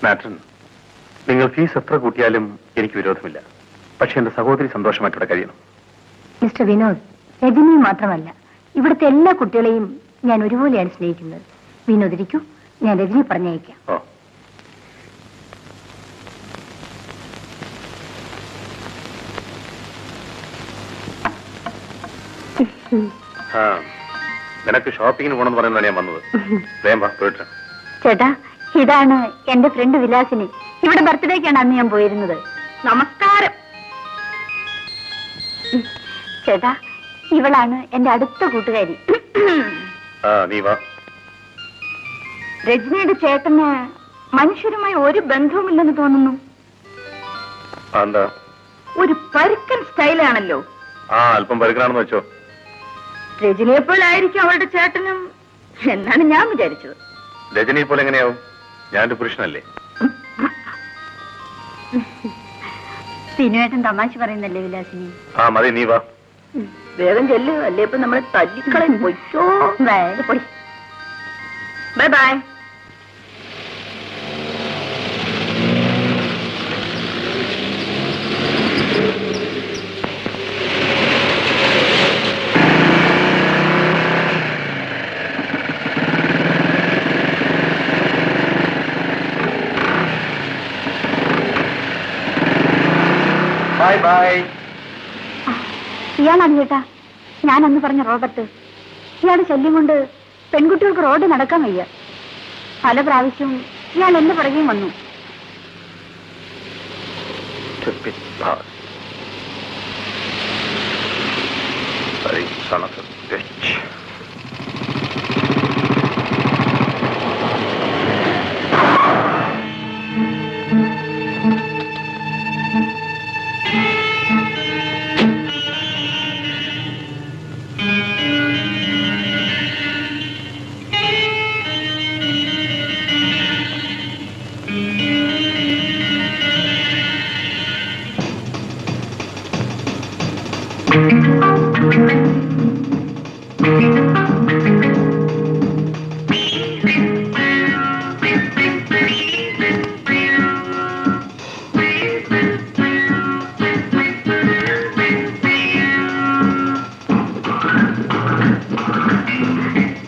മാട്രൻ, നിങ്ങൾ ഫീസ് എത്ര കൂട്ടിയാലും എനിക്ക് വിരോധമില്ല. പക്ഷെ എന്റെ സഹോദരി സന്തോഷമായിട്ടൂടെ കഴിയണം. മിസ്റ്റർ വിനോദ്, രജനിയെ മാത്രമല്ല ഇവിടുത്തെ എല്ലാ കുട്ടികളെയും ഞാൻ ഒരുപോലെയാണ് സ്നേഹിക്കുന്നത്. വിനോദ് ഇരിക്കൂ, ഞാൻ രജനി പറഞ്ഞയക്കാം. ഓ, നിനക്ക് ഷോപ്പിങ്ങിന് പോകണമെന്ന് പറയുന്നതാണ് ഞാൻ വന്നത്. വേഗം വാ, പോയിട്ട്. ചേട്ടാ, ഇതാണ് എന്റെ ഫ്രണ്ട് വിലാസിനി. ഇവിടെ ബർത്ത്ഡേക്കാണ് അന്ന് ഞാൻ പോയിരുന്നത്. നമസ്കാരം. ചേട്ടാ, ഇവളാണ് എന്റെ അടുത്ത കൂട്ടുകാരി. നീ വാ. രജനിയുടെ ചേട്ടന് മനുഷ്യരുമായി ഒരു ബന്ധവുമില്ലെന്ന് തോന്നുന്നു. എന്താ? ഒരു പരുക്കൻ സ്റ്റൈലാണല്ലോ. അല്പം പരുക്കനാണെന്ന് വെച്ചോ. രജനിയെ പോലായിരിക്കും അവളുടെ ചേട്ടനും എന്നാണ് ഞാൻ വിചാരിച്ചത്. രജനിയെ പോലെ എങ്ങനെയാവും? ഞാനൊരു പുരുഷനല്ലേ. സിനുവേട്ടൻ തമാശ പറയുന്നല്ലേ വിലാസിനി? മതി, നീ വാ. വേഗം ചെല്ലു, അല്ലേ ഇപ്പൊ നമ്മളെ തല്ലിക്കളയും. പൊയ്ക്കോ. Bye bye. Bye bye. ഇയാളാണ് ചേട്ടാ ഞാൻ അന്ന് പറഞ്ഞ റോബർട്ട്. ഇയാളുടെ ശല്യം കൊണ്ട് പെൺകുട്ടികൾക്ക് റോഡ് നടക്കാൻ വയ്യ. പല പ്രാവശ്യവും ഇയാൾ എന്റെ പുറകെയും വന്നു.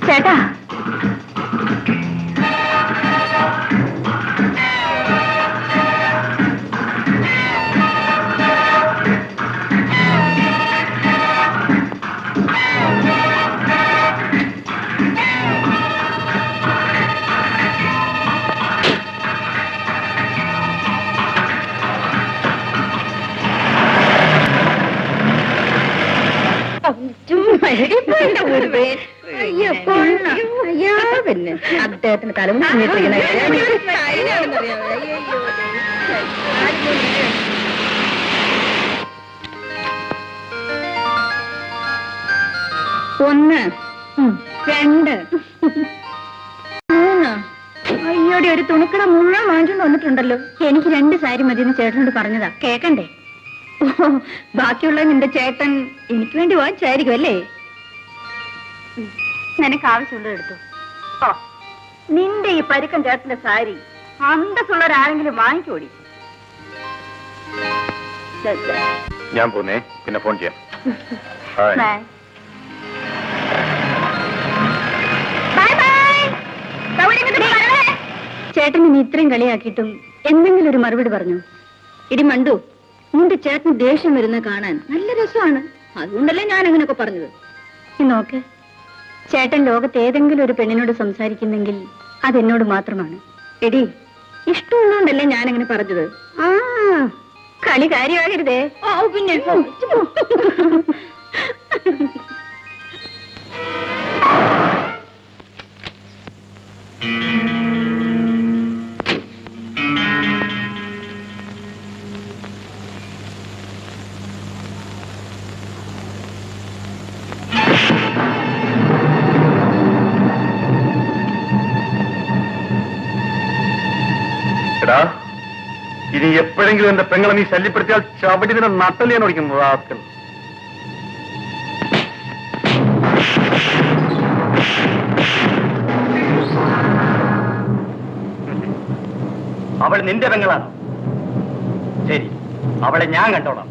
ചേട്ടാ, പിന്നെ അദ്ദേഹത്തിന് തലമുറ ഒന്ന്, രണ്ട്, മൂന്ന്. അയ്യോടെ, ഒരു തുണിക്കട മുഴുവൻ വാങ്ങിച്ചോണ്ട് വന്നിട്ടുണ്ടല്ലോ. എനിക്ക് 2 സാരി മതിയെന്ന് ചേട്ടനോട് പറഞ്ഞതാ, കേക്കണ്ടേ? ബാക്കിയുള്ള നിന്റെ ചേട്ടൻ എനിക്ക് വേണ്ടി വാങ്ങിച്ചായിരിക്കും അല്ലേ? നിനക്ക് ആവശ്യമുള്ളത് എടുത്തു. ഓ, നിന്റെ ഈ പരുക്കൻ ചേട്ടന്റെ സാരി അന്തസ്സുള്ളവരാരെങ്കിലും വാങ്ങിക്കോടി. ഞാൻ പോന്നേ, പിന്നെ ഫോൺ ചെയ്യാം. ചേട്ടൻ ഇനി ഇത്രയും കളിയാക്കിയിട്ടും എന്തെങ്കിലും ഒരു മറുപടി പറഞ്ഞു? ഇടി മണ്ടു, നിന്റെ ചേട്ടന് ദേഷ്യം വരുന്ന കാണാൻ നല്ല രസമാണ്. അതുകൊണ്ടല്ലേ ഞാൻ അങ്ങനെയൊക്കെ പറഞ്ഞത്. നീ നോക്ക്, ചേട്ടൻ ലോകത്ത് ഏതെങ്കിലും ഒരു പെണ്ണിനോട് സംസാരിക്കുന്നെങ്കിൽ അതെന്നോട് മാത്രമാണ്. എടി, ഇഷ്ടമുള്ളതുകൊണ്ടല്ലേ ഞാൻ അങ്ങനെ പറഞ്ഞത്. കളി കാര്യമാകരുതേ. പിന്നെ ഇനി എപ്പോഴെങ്കിലും എന്റെ പെങ്ങളെ നീ ശല്യപ്പെടുത്തിയാൽ ചവിടി നിന്നെ നട്ടലിയാൻ ഓടിക്കുന്നത്. അവൾ നിന്റെ പെങ്ങളാണ്. ശരി, അവളെ ഞാൻ കണ്ടോളാം.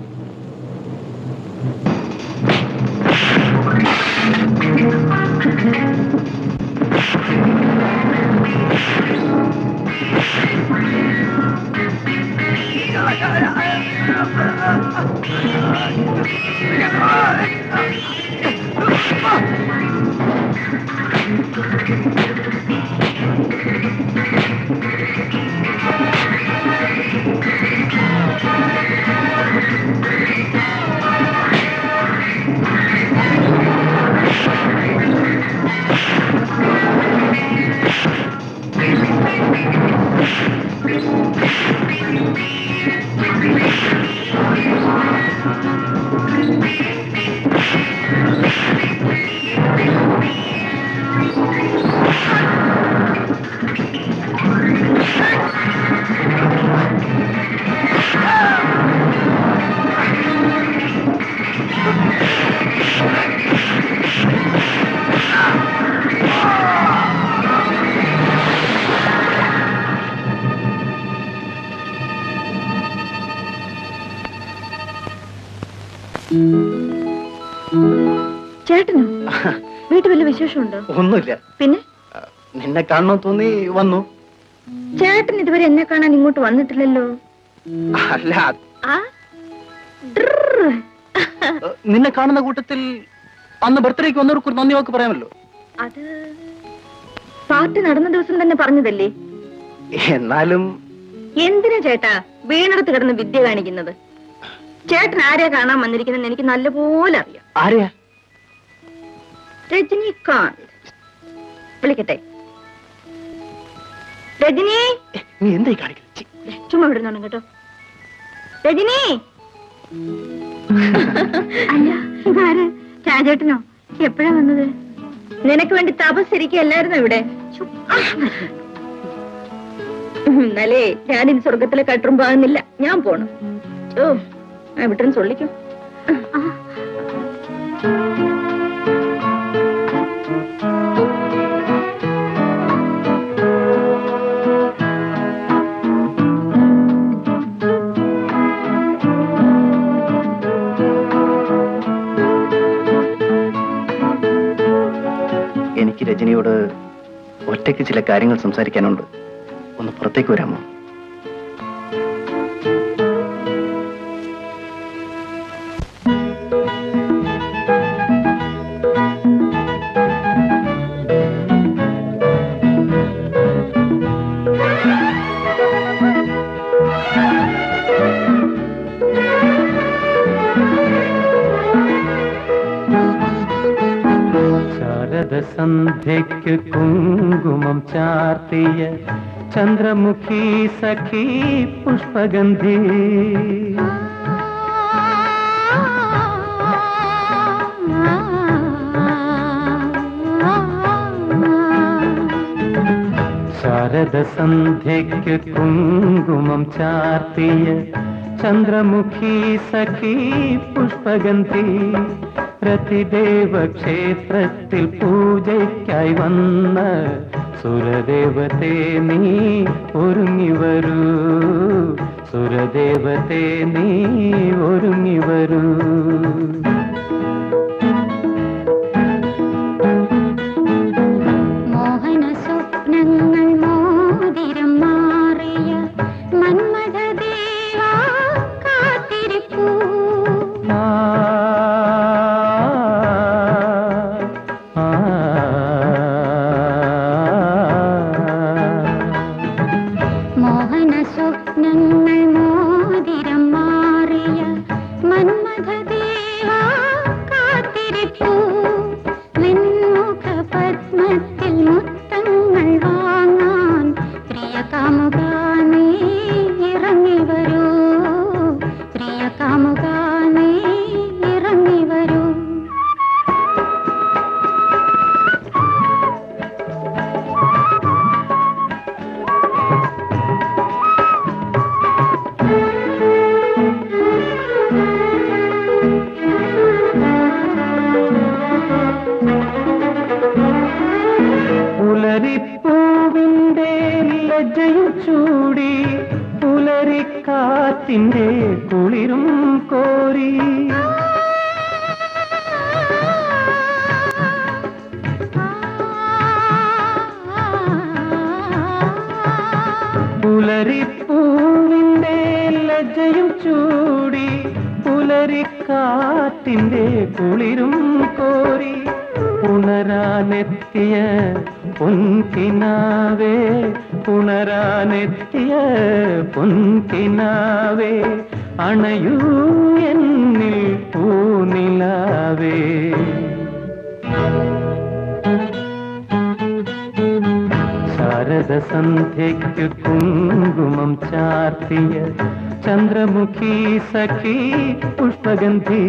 ചേട്ടനോ? വീട്ടിൽ വല്ല വിശേഷമുണ്ടോ? ഒന്നുമില്ല. പിന്നെ നിന്നെ കാണണം തോന്നി വന്നു. ചേട്ടൻ ഇതുവരെ എന്നെ കാണാൻ ഇങ്ങോട്ട് വന്നിട്ടില്ലല്ലോ. അല്ല, ആ ഡ്രർ. നിന്നെ കാണുന്ന കൂട്ടത്തിൽ അന്ന് ബർത്ത്ഡേക്ക് വന്നവർക്ക് ഒരു നന്ദി വാക്ക് പറയാമല്ലോ. അത് പാർട്ടി നടന്ന ദിവസം തന്നെ പറഞ്ഞതല്ലേ. എന്നാലും എന്തിനാ ചേട്ടാ വീണടത്ത് കിടന്ന് വിദ്യ കാണിക്കുന്നത്? ചേട്ടൻ ആരെയാ കാണാൻ വന്നിരിക്കുന്നത് എനിക്ക് നല്ലപോലെ അറിയാം. ആരെയാ? രജനികാന്ത്. വിളിക്കട്ടെ? രജനി, നീ എന്തായി കാണിക്കുന്നത്? ചുമ്മാ വിടുന്നാണ് കേട്ടോ. രജനി. അല്ല, ഇതാര്? രാജേട്ടനോ? എപ്പോഴാ വന്നത്? നിനക്ക് വേണ്ടി തപസ്സിരിക്കല്ലായിരുന്നു ഇവിടെ. എന്നാലേ ഞാനിനി സ്വർഗത്തിലെ കട്ടുറുമ്പാകുന്നില്ല. ഞാൻ പോണം. ഓ, വിട്ടെന്ന് ചൊല്ലിക്കും. എനിക്ക് രജനിയോട് ഒറ്റയ്ക്ക് ചില കാര്യങ്ങൾ സംസാരിക്കാനുണ്ട്. ഒന്ന് പുറത്തേക്ക് വരാമോ? സന്ധ്യയ്ക്ക് കുങ്കുമം ചാർത്തിയ ചന്ദ്രമുഖി സഖി പുഷ്പഗന്ധി ശാരദ സന്ധ്യയ്ക്ക് കുങ്കുമം ചാർത്തിയ ചന്ദ്രമുഖി സഖി പുഷ്പഗന്ധി പ്രതിദേവ ക്ഷേത്രത്തിൽ പൂജയ്ക്കായി വന്ന സുരദേവതേ നീ ഒരുങ്ങി വരൂ, സുരദേവതേ നീ ഒരുങ്ങി വരൂ. മോഹന സ്വപ്നങ്ങൾ മോതിരം മാറിയ മന്മഥദേവാ കാത്തിരിപ്പൂ. മോഹന സ്വപ്നങ്ങൾ മോതിരം മാറിയ മന്മഥദേവാ കാത്തിരിപ്പൂ. നിൻമുഖ പത്മത്തിൽ മുത്തങ്ങൾ വാങ്ങാൻ പ്രിയ കാമുകാ നീ ഇറങ്ങി വരൂ, പ്രിയ കാമുകാ നീ ഇറങ്ങി വരൂ. പുലരിപ്പൂവിന്റെ ലജ്ജയും ചൂടി പുലരിക്കാറ്റിന്റെ കുളിരും കോരി പുലരിപ്പൂവിന്റെ ലജ്ജയും ചൂടി പുലരിക്കാറ്റിന്റെ കുളിരും കോരി പുണരാനെത്തിയ പൊൻകിനാവേ പുണരാനെത്തിയ പൊൻകിനാവേ അണയൂ എന്നിൽ പൂനിലാവേ ശാരദസന്ധ്യയ്ക്ക് കുങ്കുമം ചാർത്തിയ ചന്ദ്രമുഖി സഖി പുഷ്പഗന്ധി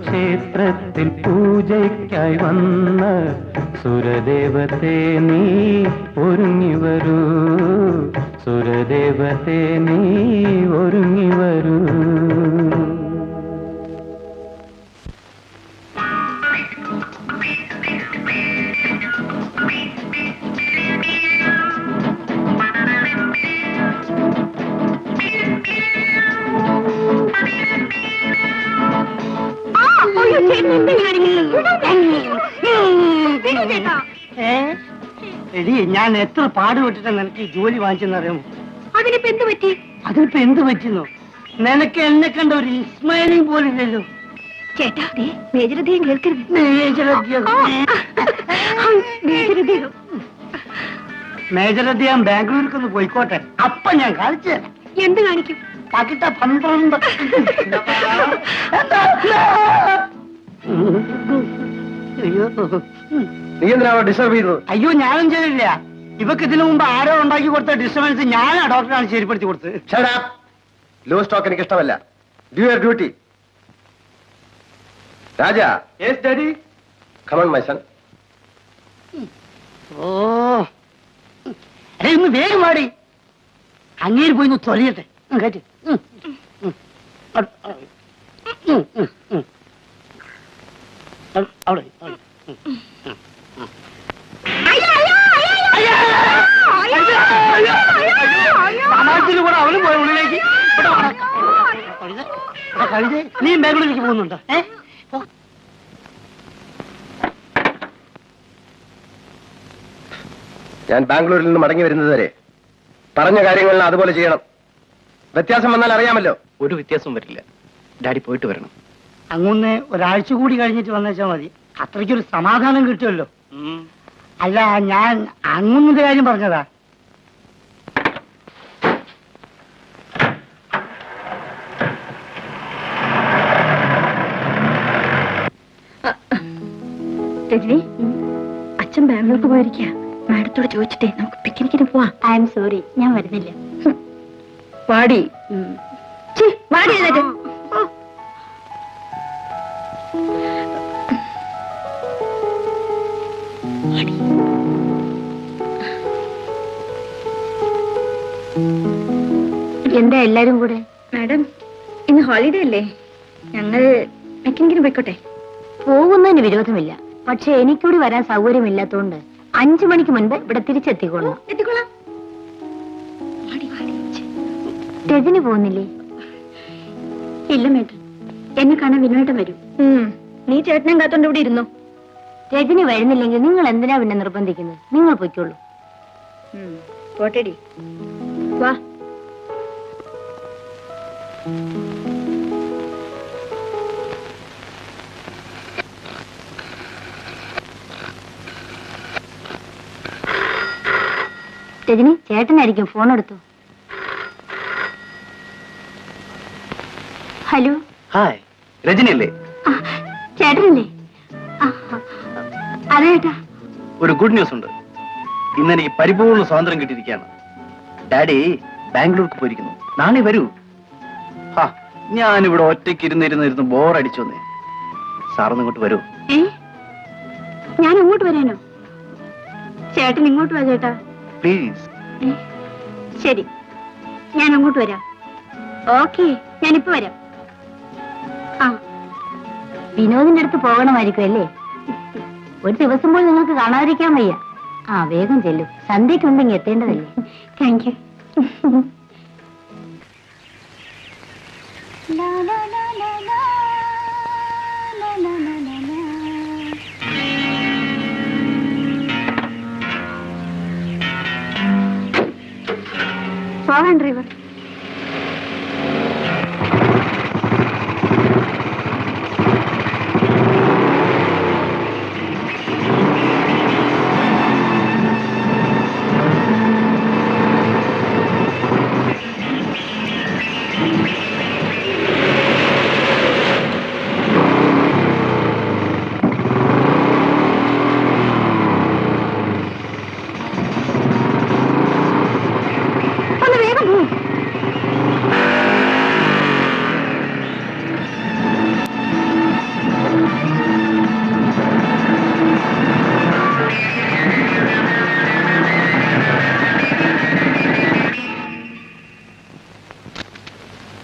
ക്ഷേത്രത്തിൽ പൂജയ്ക്കായി വന്ന സുരദേവത്തെ നീ ഒരുങ്ങി വരൂ സുരദേവത്തെ നീ ഒരുങ്ങി വരൂ എടി ഞാൻ എത്ര പാടുപെട്ടിട്ടാ നിനക്ക് ഈ ജോലി വാങ്ങിച്ചെന്നറിയാമോ? അതിനിപ്പോ എന്ത് പറ്റി? അതിനിപ്പോ എന്ത് പറ്റുന്നു? നിനക്ക് എന്നെ കണ്ട ഒരു ഇസ്മായിലും പോലില്ലല്ലോ. ചേട്ടാ മേജരധികം കേൾക്കരുത്. മേജരധികം ബാംഗ്ലൂരിക്കൊന്ന് പോയിക്കോട്ടെ, അപ്പൊ ഞാൻ കാണിച്ചു തരാം. എന്ത് കാണിക്കും? പകിട്ട 12. നീ എന്തിനാണോ ഡിസ്റ്റർബ് ചെയ്തത്? അയ്യോ ഞാനും ചെയ്തില്ല. ഇവക്ക് ഇതിനു മുമ്പ് ആരോ ഉണ്ടാക്കി കൊടുത്ത ഡിസ്റ്റർബൻസ് ഞാനാ ഡോക്ടറാണ് ശരിപ്പെടുത്തി കൊടുത്തത്. ലോ സ്റ്റോക്ക് എനിക്ക് ഇഷ്ടമല്ല. Do your duty. Raja. Yes daddy. Come on my son. ഓ അരെ ഇന്ന് വേഗം മാടി, അങ്ങേര് പോയി തൊലയട്ടെ. കേട്ട് അവിടെ സമാജത്തിന് കൂടെ അവനും പോയ ഉള്ളിലേക്ക്. കഴിഞ്ഞ് നീ ബാംഗ്ലൂരിലേക്ക് പോകുന്നുണ്ടോ? ഞാൻ ബാംഗ്ലൂരിൽ നിന്ന് മടങ്ങി വരുന്നത് വരെ പറഞ്ഞ കാര്യങ്ങളിൽ അതുപോലെ ചെയ്യണം. വ്യത്യാസം വന്നാൽ അറിയാമല്ലോ. ഒരു വ്യത്യാസവും വരില്ല. ഡാഡി പോയിട്ട് വരണം. അങ്ങൊന്ന് ഒരാഴ്ച കൂടി കഴിഞ്ഞിട്ട് വന്നേച്ചാൽ മതി. അത്രയ്ക്കൊരു സമാധാനം കിട്ടുമല്ലോ. അല്ല ഞാൻ അങ്ങൊന്നിന്റെ കാര്യം പറഞ്ഞതാ. രജനി, അച്ഛൻ ബാംഗ്ലൂർക്ക് പോയിരിക്കുക. മാഡത്തോട് ചോദിച്ചിട്ടേ നമുക്ക് പിക്നിക്കിന് പോവാം. ഐ എം സോറി, ഞാൻ വരുന്നില്ല. വാടി വാടി. എന്താ എല്ലാരും കൂടെ? മാഡം ഇന്ന് ഹോളിഡേ അല്ലേ, ഞങ്ങൾ പിക്നിക്കിന് പോയിക്കോട്ടെ? പോകുന്നതിന് വിരോധമില്ല, പക്ഷെ എനിക്കൂടി വരാൻ സൗകര്യമില്ലാത്തോണ്ട് 5 മണിക്ക് മുൻപ് ഇവിടെ തിരിച്ചെത്തിക്കൊള്ളാം. എത്തിക്കോളാം. രജനി പോകുന്നില്ലേ? ഇല്ല മേട്ടൻ, എന്നെ കാണാൻ വിനോദം വരും. നീ ചേട്ടനെ കാത്തോണ്ട് ഇവിടെ ഇരുന്നോ. രജനി വരുന്നില്ലെങ്കിൽ നിങ്ങൾ എന്തിനാ പിന്നെ നിർബന്ധിക്കുന്നത്? നിങ്ങൾ പൊയ്ക്കോളൂ. പോട്ടെടി, വാ. രജനി, ചേട്ടനായിരിക്കും, ഫോൺ എടുത്തു. ഹലോ. ഹായ്, രജനി അല്ലേ? ചേട്ടനല്ലേ? അതേട്ടാ. ഒരു ഗുഡ് ന്യൂസ് ഉണ്ട്. ഇന്ന് എനിക്ക് പരിപൂർണ്ണ സ്വാതന്ത്ര്യം കിട്ടിയിരിക്കുകയാണ്. ഡാഡി ബാംഗ്ലൂർക്ക് പോയിരിക്കുന്നു. നാളെ വരൂ. ഞാനിവിടെ ഒറ്റയ്ക്ക് ഇരുന്നിരുന്നിരുന്ന് ബോറടിച്ചു വന്നേ. സാറൊന്നും ഇങ്ങോട്ട് വരൂ. ഞാൻ അങ്ങോട്ട് വരാനോ? ചേട്ടൻ ഇങ്ങോട്ട് വാ ചേട്ടാ, പ്ലീസ്. ശരി, ഞാൻ അങ്ങോട്ട് വരാം. ഓക്കെ, ഞാനിപ്പോ വരാം. വിനോദിന്റെ അടുത്ത് പോകണമായിരിക്കും അല്ലേ? ഒരു ദിവസം പോലും നിങ്ങൾക്ക് കാണാതിരിക്കാൻ വയ്യ. വേഗം ചെല്ലു, സന്ധ്യക്കുണ്ടെങ്കിൽ എത്തേണ്ടതല്ലേ. Thank you. പോകാൻ ഡ്രൈവർ.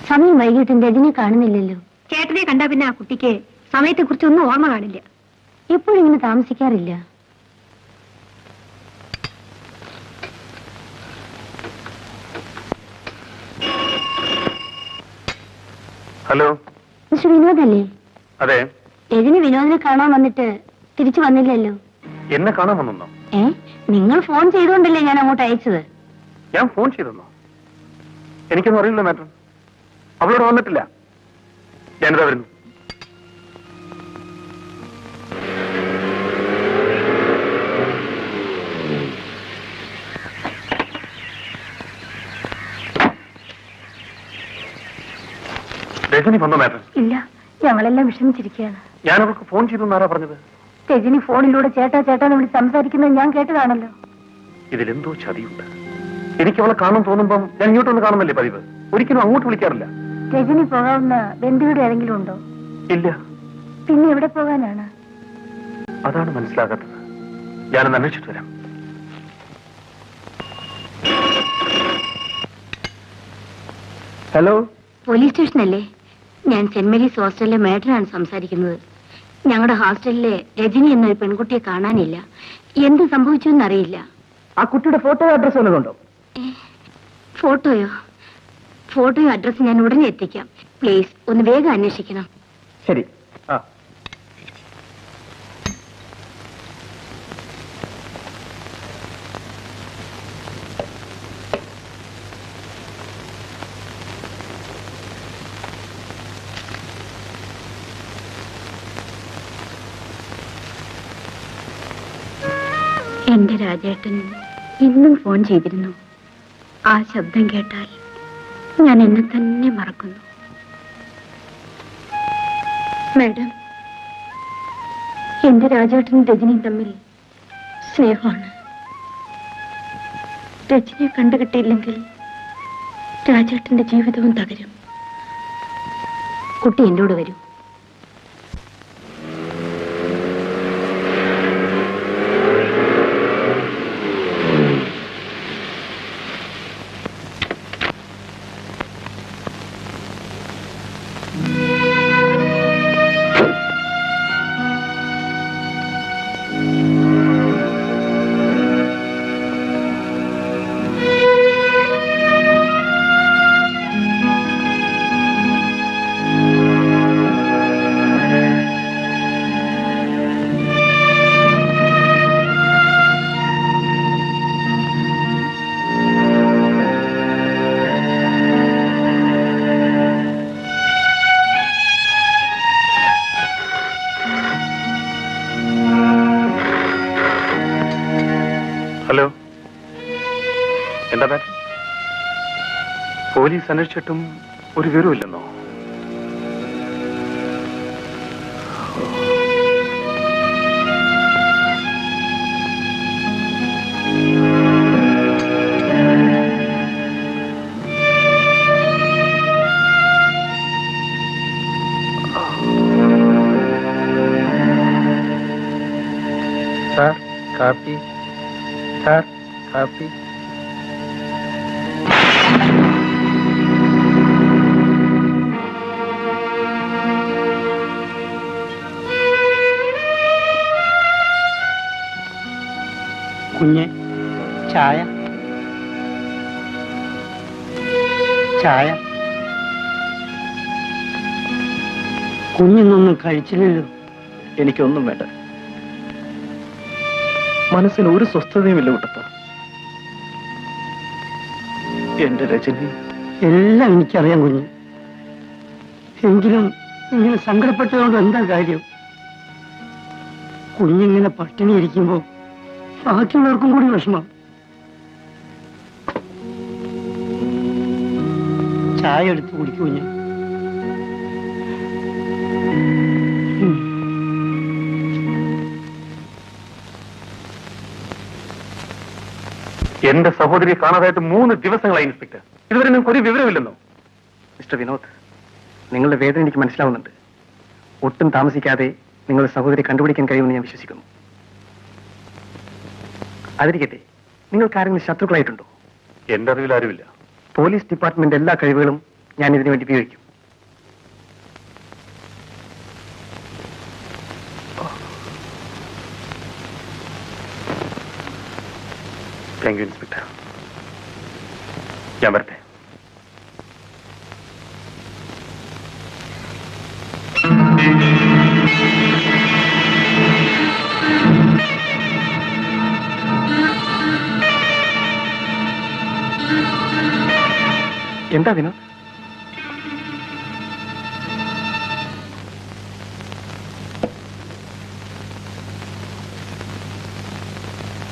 സമയം വൈകിട്ടും രജനെ കാണുന്നില്ലല്ലോ. ചേട്ടനെ കണ്ടാ പിന്നെ ആ കുട്ടിക്ക് സമയത്തെ കുറിച്ചൊന്നും ഓർമ്മ കാണില്ല. എപ്പോഴിങ്ങനെ താമസിക്കാറില്ല. ഹലോ, മിസ്റ്റർ വിനോദല്ലേ? അതെ. രജനി വിനോദിനെ കാണാൻ വന്നിട്ട് തിരിച്ചു വന്നില്ലല്ലോ. എന്നെ കാണാൻ വന്നോ? നിങ്ങൾ ഫോൺ ചെയ്തോണ്ടല്ലേ ഞാൻ അങ്ങോട്ട് അയച്ചത്. ഞാൻ ഫോൺ ചെയ്തെന്നോ? എനിക്കൊന്നും അറിയില്ല മാഡം. അവളോട് വന്നിട്ടില്ല. ഞാനിതാ വരുന്നു. രജനി വന്നോ മാഡം? ഇല്ല, ഞങ്ങളെല്ലാം വിഷമിച്ചിരിക്കുകയാണ്. ഞാൻ അവൾക്ക് ഫോൺ ചെയ്തു ആരാ പറഞ്ഞത്? രജനി ഫോണിലൂടെ ചേട്ടാ ചേട്ടാന്ന് വിളിച്ച് സംസാരിക്കുന്നത് ഞാൻ കേട്ടതാണല്ലോ. ഇതിലെന്തോ ചതിയുണ്ട്. എനിക്ക് അവളെ കാണാൻ തോന്നുമ്പം ഞാൻ ഇങ്ങോട്ടൊന്ന് കാണുന്നല്ലേ പതിവ്. ഒരിക്കലും അങ്ങോട്ട് വിളിക്കാറില്ല. രജനി പോകാവുന്ന ബന്ധുവിടെ ഏതെങ്കിലും ഉണ്ടോ? ഇല്ല. പിന്നെ എവിടെ പോകാനാണ്? അതാണ് മനസ്സിലാകാത്തത്. ഞാനൊന്ന് അന്വേഷിച്ചിട്ട് വരാം. ഹലോ, പോലീസ് സ്റ്റേഷനല്ലേ? ഞാൻ സെന്റ് മേരീസ് ഹോസ്റ്റലിലെ മേഡറാണ് സംസാരിക്കുന്നത്. ഞങ്ങളുടെ ഹോസ്റ്റലിലെ രജനി എന്നൊരു പെൺകുട്ടിയെ കാണാനില്ല. എന്ത് സംഭവിച്ചു എന്നറിയില്ല. ആ കുട്ടിയുടെ ഫോട്ടോ അഡ്രസ് വല്ലതുണ്ടോ? ഫോട്ടോയോ? ഫോട്ടോയോ അഡ്രസ് ഞാൻ ഉടനെ എത്തിക്കാം. പ്ലീസ് ഒന്ന് വേഗം അന്വേഷിക്കണം. ശരി. എന്റെ രാജേട്ടൻ ഇന്നും ഫോൺ ചെയ്തിരുന്നു. ആ ശബ്ദം കേട്ടാൽ ഞാൻ എന്നെ തന്നെ മറക്കുന്നു. മാഡം, എന്റെ രാജേട്ടനും രജനിയും തമ്മിൽ സ്നേഹമാണ്. രജനിയെ കണ്ടുകിട്ടിയില്ലെങ്കിൽ രാജേട്ടന്റെ ജീവിതവും തകരും. കുട്ടി എന്നോട് വരൂ. എന്താ മാഡം, പോലീസ് അന്വേഷിച്ചിട്ടും ഒരു വിവരമില്ലെന്നോ? സാർ കാപ്പി, സാർ കാപ്പി. കുഞ്ഞെ ചായ ചായ. കുഞ്ഞിനൊന്നും കഴിച്ചില്ലല്ലോ. എനിക്കൊന്നും വേണ്ട. മനസ്സിന് ഒരു സ്വസ്ഥതയുമില്ല കുട്ടപ്പ. എന്റെ രജനി. എല്ലാം എനിക്കറിയാം കുഞ്ഞ്. എങ്കിലും ഇങ്ങനെ സങ്കടപ്പെട്ടതുകൊണ്ട് എന്താ കാര്യം? കുഞ്ഞിങ്ങനെ പട്ടിണി ഇരിക്കുമ്പോ ബാക്കിയുള്ളവർക്കും കൂടി വിഷമം. ചായ എടുത്ത് കുടിക്കൂ കുഞ്ഞ്. എന്റെ സഹോദരിയെ കാണാതായിട്ട് 3 ദിവസങ്ങളായി ഇൻസ്പെക്ടർ. ഇതുവരെ നിങ്ങൾക്ക് ഒരു വിവരമില്ലെന്നോ? മിസ്റ്റർ വിനോദ്, നിങ്ങളുടെ വേദന എനിക്ക് മനസ്സിലാവുന്നുണ്ട്. ഒട്ടും താമസിക്കാതെ നിങ്ങളുടെ സഹോദരി കണ്ടുപിടിക്കാൻ കഴിയുമെന്ന് ഞാൻ വിശ്വസിക്കുന്നു. അതിരിക്കട്ടെ, നിങ്ങൾക്ക് ആരെങ്കിലും ശത്രുക്കളായിട്ടുണ്ടോ? എന്റെ അറിവിൽ ആരുമില്ല. പോലീസ് ഡിപ്പാർട്ട്മെന്റ് എല്ലാ കഴിവുകളും ഞാൻ ഇതിനു വേണ്ടി ഉപയോഗിക്കും. Thank you inspector. ഞാൻ വരട്ടെ. എന്താ വിനോദ്?